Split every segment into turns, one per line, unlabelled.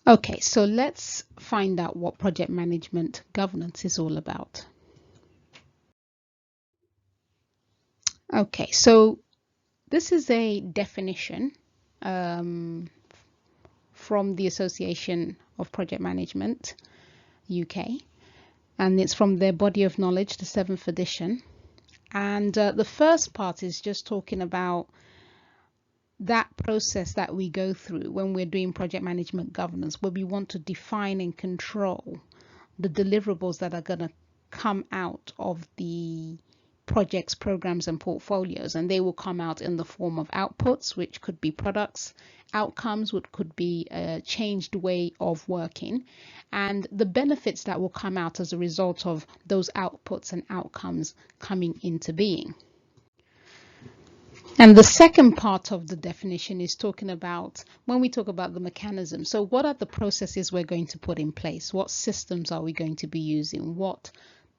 Okay, so let's find out what project management governance is all about. Okay, so this is a definition from the Association of Project Management UK, and it's from their body of knowledge, the 7th edition. And the first part is just talking about that process that we go through when we're doing project management governance, where we want to define and control the deliverables that are going to come out of the projects, programs, and portfolios, and they will come out in the form of outputs, which could be products, outcomes, which could be a changed way of working, and the benefits that will come out as a result of those outputs and outcomes coming into being. And the second part of the definition is talking about when we talk about the mechanism. So what are the processes we're going to put in place? What systems are we going to be using? What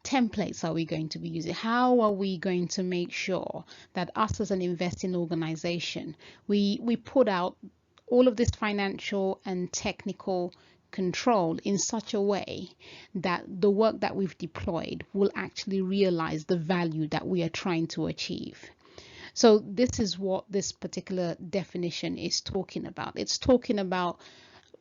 templates are we going to be using? How are we going to make sure that us as an investing organization, we put out all of this financial and technical control in such a way that the work that we've deployed will actually realize the value that we are trying to achieve? So this is what this particular definition is talking about. It's talking about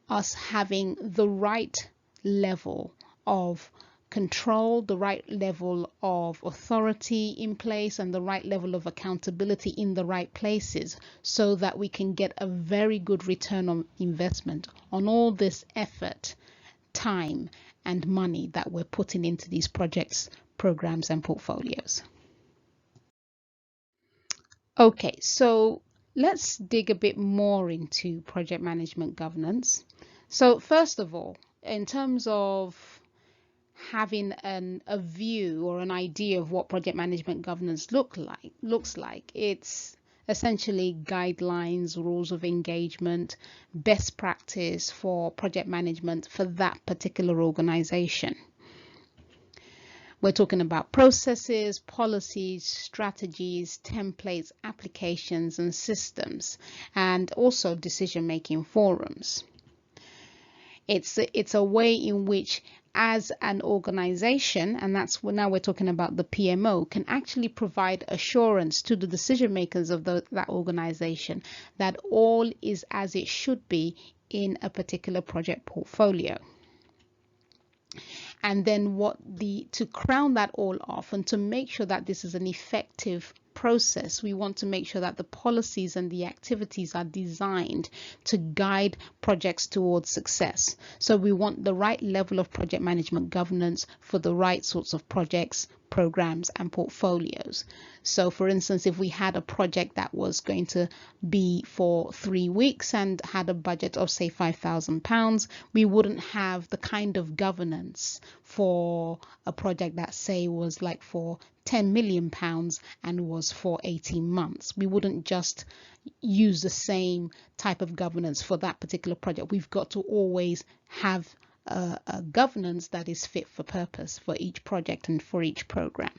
us having the right level of control, the right level of authority in place, and the right level of accountability in the right places, so that we can get a very good return on investment on all this effort, time, and money that we're putting into these projects, programs, and portfolios. Okay, so let's dig a bit more into project management governance. So first of all, in terms of having a view or an idea of what project management governance looks like, it's essentially guidelines, rules of engagement, best practice for project management for that particular organization. We're talking about processes, policies, strategies, templates, applications, and systems, and also decision-making forums. It's a way in which, as an organization, and that's what now we're talking about, the PMO can actually provide assurance to the decision makers of that organization that all is as it should be in a particular project portfolio. And then to crown that all off and to make sure that this is an effective process, we want to make sure that the policies and the activities are designed to guide projects towards success. So we want the right level of project management governance for the right sorts of projects, programs, and portfolios. So for instance, if we had a project that was going to be for 3 weeks and had a budget of say £5,000, we wouldn't have the kind of governance for a project that say was like for £10 million and was for 18 months. We wouldn't just use the same type of governance for that particular project. We've got to always have a governance that is fit for purpose for each project and for each program.